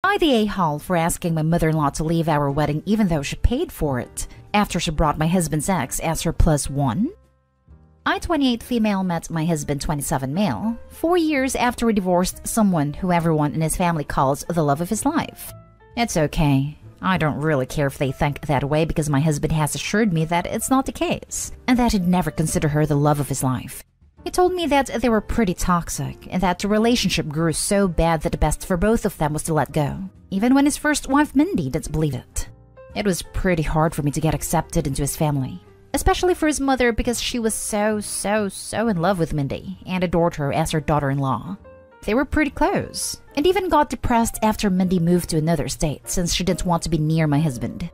I the a-hole for asking my mother-in-law to leave our wedding even though she paid for it, after she brought my husband's ex as her +1? I 28 female met my husband 27 male 4 years after we divorced someone who everyone in his family calls the love of his life. It's okay. I don't really care if they think that way because my husband has assured me that it's not the case, and that he'd never consider her the love of his life. He told me that they were pretty toxic, and that the relationship grew so bad that the best for both of them was to let go, even when his first wife Mindy didn't believe it. It was pretty hard for me to get accepted into his family, especially for his mother because she was so in love with Mindy and adored her as her daughter-in-law. They were pretty close, and even got depressed after Mindy moved to another state since she didn't want to be near my husband.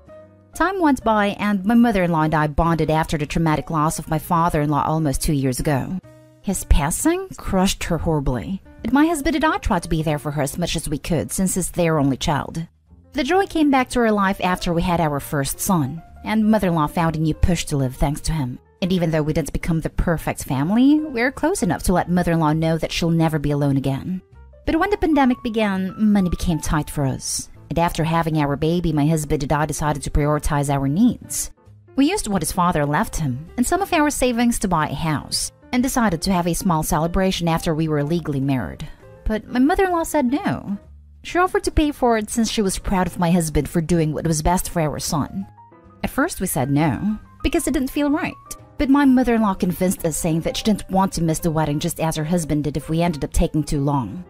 Time went by and my mother-in-law and I bonded after the traumatic loss of my father-in-law almost 2 years ago. His passing crushed her horribly, and my husband and I tried to be there for her as much as we could since he's their only child. The joy came back to her life after we had our first son, and mother-in-law found a new push to live thanks to him. And even though we didn't become the perfect family, we're close enough to let mother-in-law know that she'll never be alone again. But when the pandemic began, money became tight for us. And after having our baby, my husband and I decided to prioritize our needs. We used what his father left him and some of our savings to buy a house, and decided to have a small celebration after we were legally married. But my mother-in-law said no. She offered to pay for it since she was proud of my husband for doing what was best for our son. At first we said no, because it didn't feel right. But my mother-in-law convinced us, saying that she didn't want to miss the wedding just as her husband did if we ended up taking too long.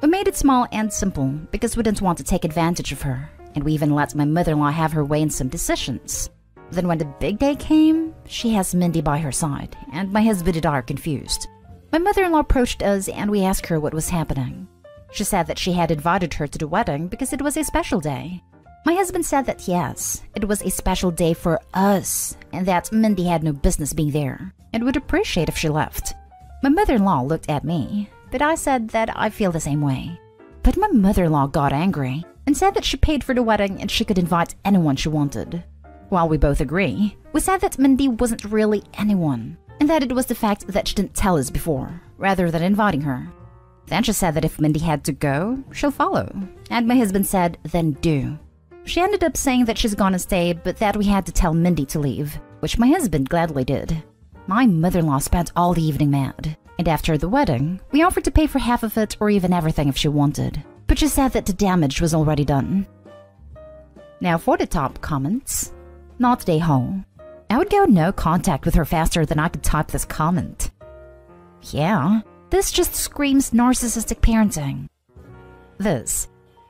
We made it small and simple because we didn't want to take advantage of her, and we even let my mother-in-law have her way in some decisions. Then when the big day came, she has Mindy by her side, and my husband and I are confused. My mother-in-law approached us and we asked her what was happening. She said that she had invited her to the wedding because it was a special day. My husband said that yes, it was a special day for us, and that Mindy had no business being there, and would appreciate if she left. My mother-in-law looked at me, but I said that I feel the same way. But my mother-in-law got angry, and said that she paid for the wedding and she could invite anyone she wanted. While we both agree, we said that Mindy wasn't really anyone, and that it was the fact that she didn't tell us before, rather than inviting her. Then she said that if Mindy had to go, she'll follow, and my husband said, then do. She ended up saying that she's gonna stay, but that we had to tell Mindy to leave, which my husband gladly did. My mother-in-law spent all the evening mad, and after the wedding, we offered to pay for half of it or even everything if she wanted, but she said that the damage was already done. Now for the top comments. Not day home. I would go no contact with her faster than I could type this comment. Yeah, this just screams narcissistic parenting. This.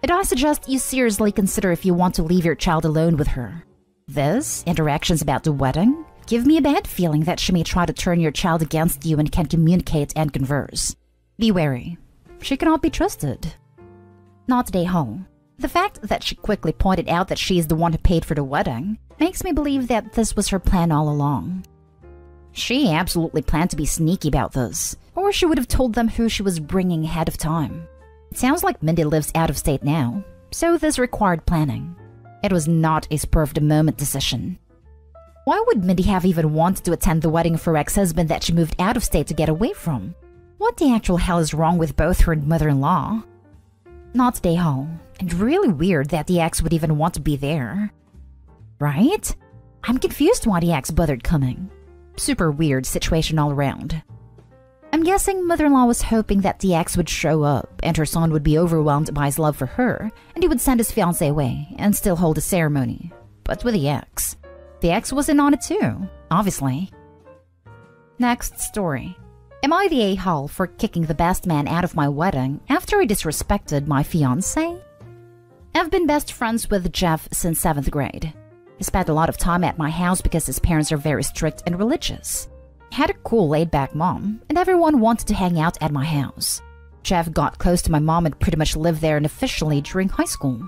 I suggest you seriously consider if you want to leave your child alone with her. This, interactions about the wedding, give me a bad feeling that she may try to turn your child against you and can communicate and converse. Be wary. She cannot be trusted. Not day home. The fact that she quickly pointed out that she is the one who paid for the wedding makes me believe that this was her plan all along. She absolutely planned to be sneaky about this, or she would have told them who she was bringing ahead of time. It sounds like Mindy lives out of state now, so this required planning. It was not a spur-of-the-moment decision. Why would Mindy have even wanted to attend the wedding of her ex-husband that she moved out of state to get away from? What the actual hell is wrong with both her and mother-in-law? Not day home, and really weird that the ex would even want to be there. Right? I'm confused why the ex bothered coming. Super weird situation all around. I'm guessing mother-in-law was hoping that the ex would show up and her son would be overwhelmed by his love for her and he would send his fiancée away and still hold a ceremony. But with the ex. The ex was in on it too, obviously. Next story. Am I the a-hole for kicking the best man out of my wedding after he disrespected my fiancé? I've been best friends with Jeff since 7th grade. He spent a lot of time at my house because his parents are very strict and religious. He had a cool laid-back mom, and everyone wanted to hang out at my house. Jeff got close to my mom and pretty much lived there unofficially during high school.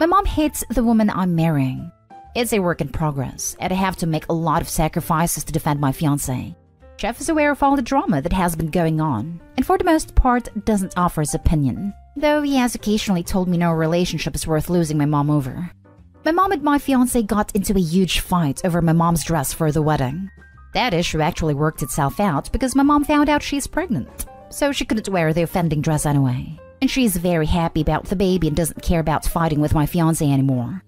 My mom hates the woman I'm marrying. It's a work in progress, and I have to make a lot of sacrifices to defend my fiancé. Jeff is aware of all the drama that has been going on, and for the most part doesn't offer his opinion, though he has occasionally told me no relationship is worth losing my mom over. My mom and my fiancé got into a huge fight over my mom's dress for the wedding. That issue actually worked itself out because my mom found out she's pregnant, so she couldn't wear the offending dress anyway. And she's very happy about the baby and doesn't care about fighting with my fiancé anymore.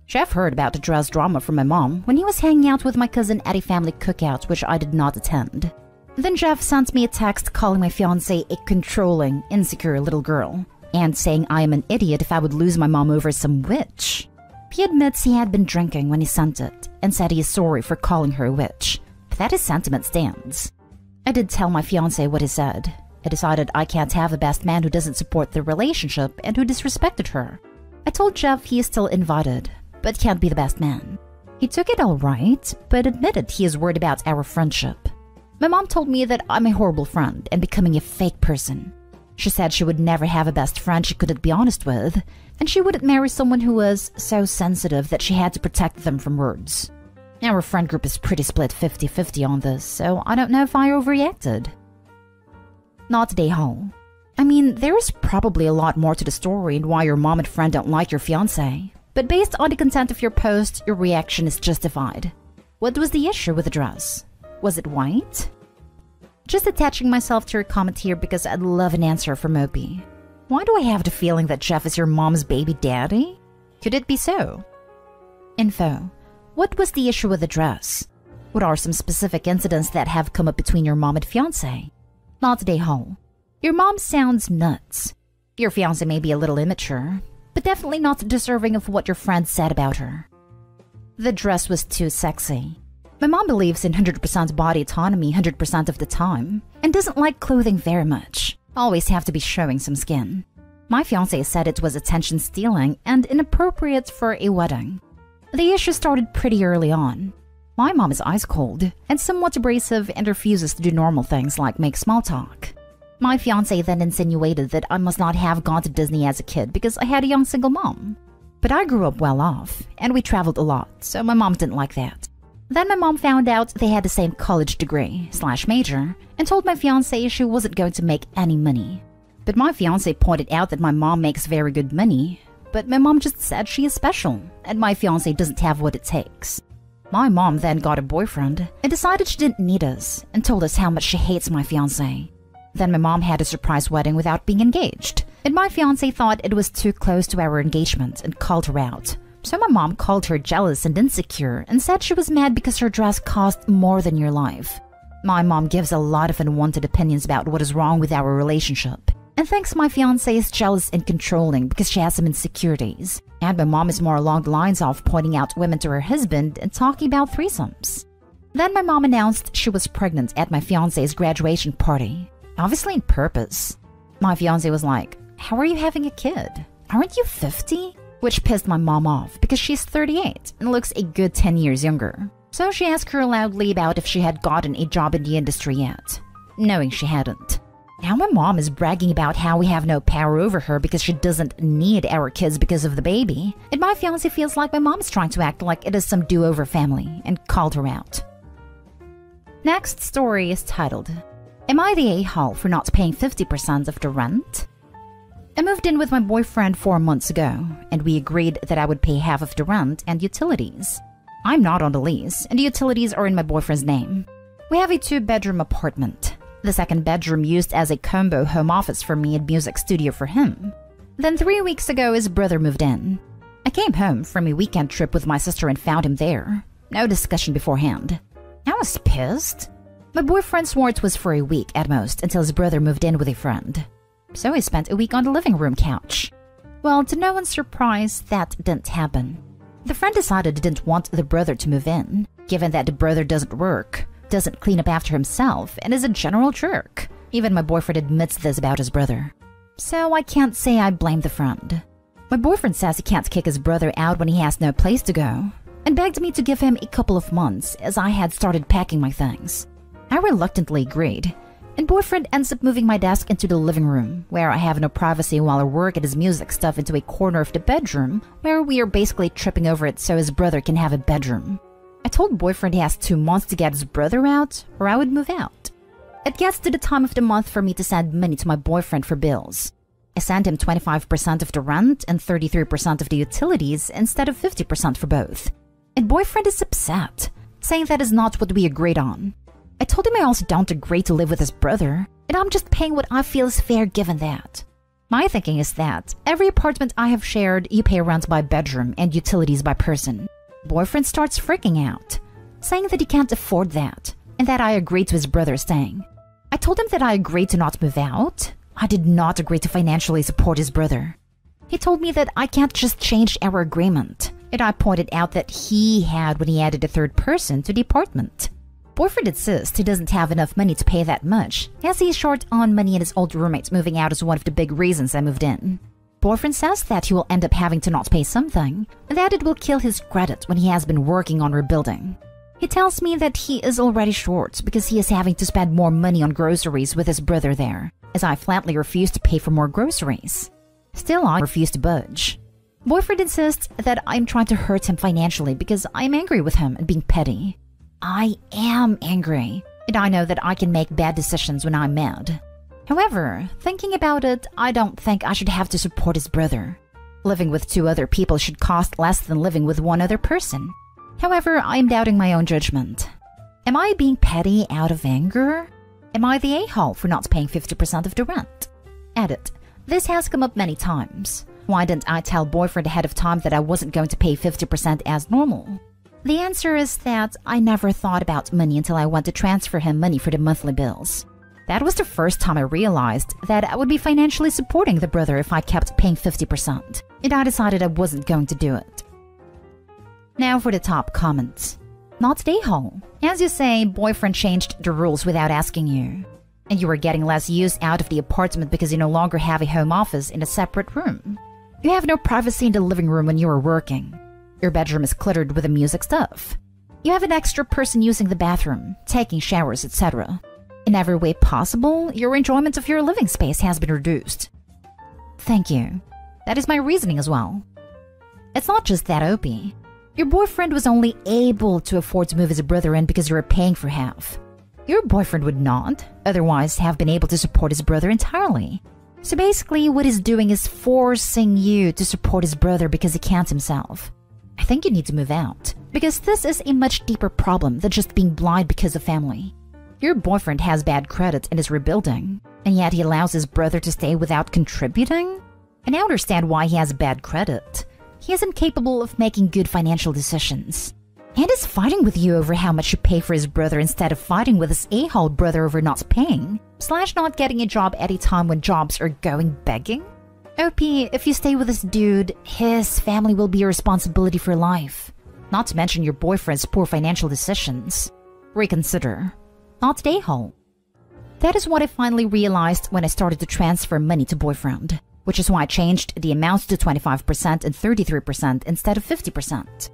Jeff heard about the dress drama from my mom when he was hanging out with my cousin at a family cookout which I did not attend. Then Jeff sent me a text calling my fiancé a controlling, insecure little girl, and saying I am an idiot if I would lose my mom over some witch. He admits he had been drinking when he sent it, and said he is sorry for calling her a witch, but that his sentiment stands. I did tell my fiancé what he said. I decided I can't have the best man who doesn't support the relationship and who disrespected her. I told Jeff he is still invited, but can't be the best man. He took it all right, but admitted he is worried about our friendship. My mom told me that I'm a horrible friend and becoming a fake person. She said she would never have a best friend she couldn't be honest with, and she wouldn't marry someone who was so sensitive that she had to protect them from words. Our friend group is pretty split 50-50 on this, so I don't know if I overreacted. Not today, Hall. I mean, there is probably a lot more to the story and why your mom and friend don't like your fiancé, but based on the content of your post, your reaction is justified. What was the issue with the dress? Was it white? Just attaching myself to your comment here because I'd love an answer from Opie. Why do I have the feeling that Jeff is your mom's baby daddy? Could it be so? Info. What was the issue with the dress? What are some specific incidents that have come up between your mom and fiancé? Not today, Hall. Your mom sounds nuts. Your fiancé may be a little immature, but definitely not deserving of what your friend said about her. The dress was too sexy. My mom believes in 100% body autonomy 100% of the time, and doesn't like clothing very much. Always have to be showing some skin. My fiancé said it was attention stealing and inappropriate for a wedding. The issue started pretty early on. My mom is ice cold and somewhat abrasive and refuses to do normal things like make small talk. My fiancé then insinuated that I must not have gone to Disney as a kid because I had a young single mom. But I grew up well off, and we traveled a lot, so my mom didn't like that. Then my mom found out they had the same college degree/major and told my fiancé she wasn't going to make any money. But my fiancé pointed out that my mom makes very good money, but my mom just said she is special and my fiancé doesn't have what it takes. My mom then got a boyfriend and decided she didn't need us and told us how much she hates my fiancé. Then my mom had a surprise wedding without being engaged, and my fiancé thought it was too close to our engagement and called her out. So my mom called her jealous and insecure and said she was mad because her dress cost more than your life. My mom gives a lot of unwanted opinions about what is wrong with our relationship and thinks my fiancé is jealous and controlling because she has some insecurities. And my mom is more along the lines of pointing out women to her husband and talking about threesomes. Then my mom announced she was pregnant at my fiancé's graduation party, obviously on purpose. My fiancé was like, "How are you having a kid? Aren't you 50? Which pissed my mom off because she's 38 and looks a good 10 years younger. So she asked her loudly about if she had gotten a job in the industry yet, knowing she hadn't. Now my mom is bragging about how we have no power over her because she doesn't need our kids because of the baby, and my fiancé feels like my mom is trying to act like it is some do-over family and called her out. Next story is titled, Am I the a-hole for not paying 50% of the rent? I moved in with my boyfriend 4 months ago, and we agreed that I would pay half of the rent and utilities. I'm not on the lease, and the utilities are in my boyfriend's name. We have a 2-bedroom apartment. The second bedroom used as a combo home office for me and music studio for him. Then 3 weeks ago, his brother moved in. I came home from a weekend trip with my sister and found him there. No discussion beforehand. I was pissed. My boyfriend swore it was for a week at most until his brother moved in with a friend. So I spent a week on the living room couch. Well, to no one's surprise, that didn't happen. The friend decided he didn't want the brother to move in, given that the brother doesn't work, doesn't clean up after himself, and is a general jerk. Even my boyfriend admits this about his brother. So I can't say I blame the friend. My boyfriend says he can't kick his brother out when he has no place to go, and begged me to give him a couple of months as I had started packing my things. I reluctantly agreed, and boyfriend ends up moving my desk into the living room, where I have no privacy while I work at his music stuff, into a corner of the bedroom, where we are basically tripping over it so his brother can have a bedroom. I told boyfriend he has 2 months to get his brother out, or I would move out. It gets to the time of the month for me to send money to my boyfriend for bills. I send him 25% of the rent and 33% of the utilities instead of 50% for both. And boyfriend is upset, saying that is not what we agreed on. I told him I also don't agree to live with his brother, and I'm just paying what I feel is fair given that. My thinking is that every apartment I have shared, you pay rent by bedroom and utilities by person. Boyfriend starts freaking out, saying that he can't afford that, and that I agreed to his brother staying. I told him that I agreed to not move out. I did not agree to financially support his brother. He told me that I can't just change our agreement, and I pointed out that he had when he added a third person to the apartment. Boyfriend insists he doesn't have enough money to pay that much, as he's short on money and his old roommate moving out is one of the big reasons I moved in. Boyfriend says that he will end up having to not pay something, and that it will kill his credit when he has been working on rebuilding. He tells me that he is already short because he is having to spend more money on groceries with his brother there, as I flatly refuse to pay for more groceries. Still, I refuse to budge. Boyfriend insists that I'm trying to hurt him financially because I'm angry with him and being petty. I am angry, and I know that I can make bad decisions when I'm mad. However, thinking about it, I don't think I should have to support his brother. Living with 2 other people should cost less than living with 1 other person. However, I'm doubting my own judgment. Am I being petty out of anger? Am I the a-hole for not paying 50% of the rent? Edit. This has come up many times. Why didn't I tell boyfriend ahead of time that I wasn't going to pay 50% as normal? The answer is that I never thought about money until I went to transfer him money for the monthly bills. That was the first time I realized that I would be financially supporting the brother if I kept paying 50%, and I decided I wasn't going to do it. Now for the top comments. Not the a-hole. As you say, boyfriend changed the rules without asking you. And you were getting less use out of the apartment because you no longer have a home office in a separate room. You have no privacy in the living room when you are working. Your bedroom is cluttered with the music stuff. You have an extra person using the bathroom, taking showers, etc. In every way possible, your enjoyment of your living space has been reduced. Thank you. That is my reasoning as well. It's not just that, Opie. Your boyfriend was only able to afford to move his brother in because you were paying for half. Your boyfriend would not, otherwise have been able to support his brother entirely. So basically, what he's doing is forcing you to support his brother because he can't himself. I think you need to move out, because this is a much deeper problem than just being blind because of family. Your boyfriend has bad credit and is rebuilding, and yet he allows his brother to stay without contributing? And I understand why he has bad credit. He is incapable of making good financial decisions. And is fighting with you over how much you pay for his brother instead of fighting with his a-hole brother over not paying, / not getting a job at a time when jobs are going begging? OP, if you stay with this dude, his family will be your responsibility for life. Not to mention your boyfriend's poor financial decisions. Reconsider. Not the a-hole. That is what I finally realized when I started to transfer money to boyfriend, which is why I changed the amounts to 25% and 33% instead of 50%.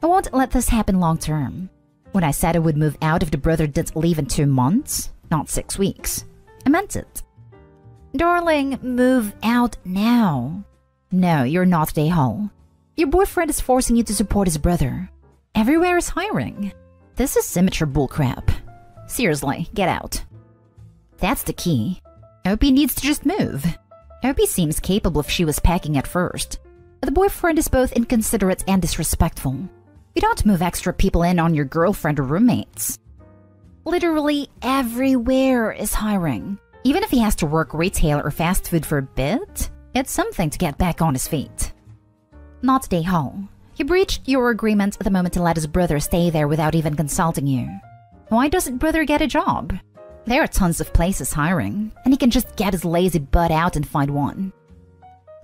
I won't let this happen long term. When I said I would move out if the brother didn't leave in 2 months, not 6 weeks, I meant it. Darling, move out now. No, you're not the a-hole. Your boyfriend is forcing you to support his brother. Everywhere is hiring. This is immature bullcrap. Seriously, get out. That's the key. Opie needs to just move. Opie seems capable if she was packing at first. The boyfriend is both inconsiderate and disrespectful. You don't move extra people in on your girlfriend or roommates. Literally everywhere is hiring. Even if he has to work retail or fast food for a bit, it's something to get back on his feet. Not the a-hole. You breached your agreement the moment to let his brother stay there without even consulting you. Why doesn't brother get a job? There are tons of places hiring, and he can just get his lazy butt out and find one.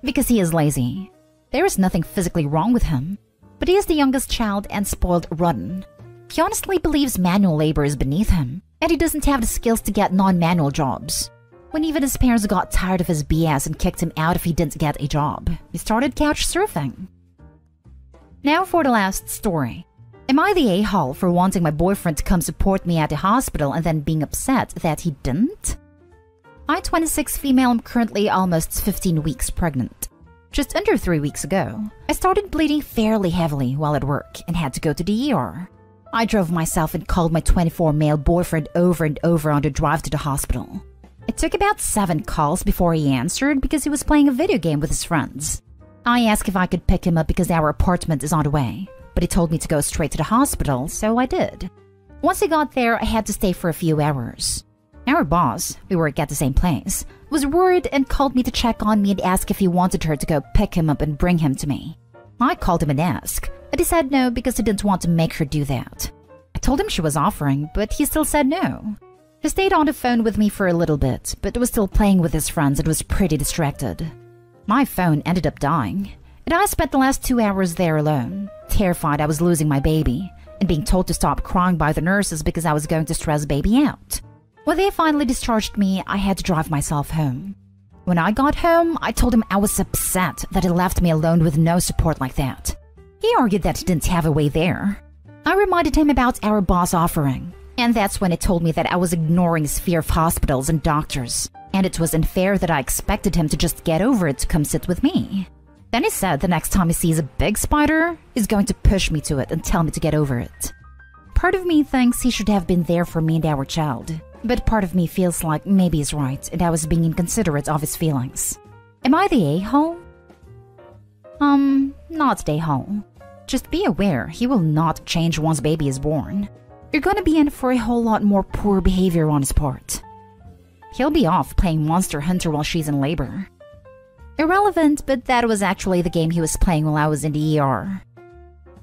Because he is lazy. There is nothing physically wrong with him, but he is the youngest child and spoiled rotten. He honestly believes manual labor is beneath him, and he doesn't have the skills to get non-manual jobs. When even his parents got tired of his BS and kicked him out if he didn't get a job, he started couch surfing. Now for the last story. Am I the a-hole for wanting my boyfriend to come support me at the hospital and then being upset that he didn't? I'm 26 female, I'm currently almost 15 weeks pregnant. Just under 3 weeks ago, I started bleeding fairly heavily while at work and had to go to the ER. I drove myself and called my 24 male boyfriend over and over on the drive to the hospital. It took about 7 calls before he answered because he was playing a video game with his friends. I asked if I could pick him up because our apartment is on the way, but he told me to go straight to the hospital, so I did. Once I got there, I had to stay for a few hours. Our boss, we work at the same place, was worried and called me to check on me and ask if he wanted her to go pick him up and bring him to me. I called him and asked, but he said no because he didn't want to make her do that. I told him she was offering, but he still said no. He stayed on the phone with me for a little bit, but was still playing with his friends and was pretty distracted. My phone ended up dying, and I spent the last 2 hours there alone, terrified I was losing my baby, and being told to stop crying by the nurses because I was going to stress baby out. When they finally discharged me, I had to drive myself home. When I got home, I told him I was upset that he left me alone with no support like that. He argued that he didn't have a way there. I reminded him about our boss offering, and that's when he told me that I was ignoring his fear of hospitals and doctors, and it was unfair that I expected him to just get over it to come sit with me. Then he said the next time he sees a big spider, he's going to push me to it and tell me to get over it. Part of me thinks he should have been there for me and our child, but part of me feels like maybe he's right and I was being inconsiderate of his feelings. Am I the a-hole? Not the a-hole. Just be aware he will not change once baby is born. You're gonna be in for a whole lot more poor behavior on his part. He'll be off playing Monster Hunter while she's in labor. Irrelevant, but that was actually the game he was playing while I was in the ER.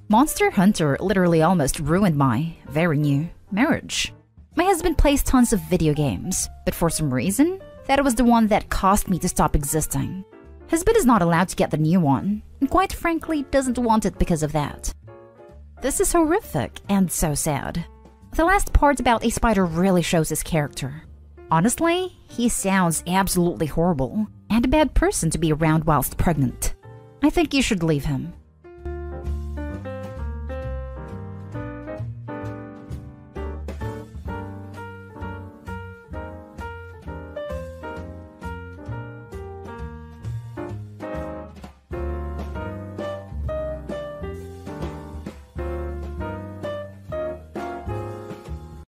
Monster Hunter literally almost ruined my, very new, marriage. My husband plays tons of video games, but for some reason, that was the one that caused me to stop existing. Husband is not allowed to get the new one, and quite frankly doesn't want it because of that. This is horrific and so sad. The last part about a spider really shows his character. Honestly, he sounds absolutely horrible, and a bad person to be around whilst pregnant. I think you should leave him.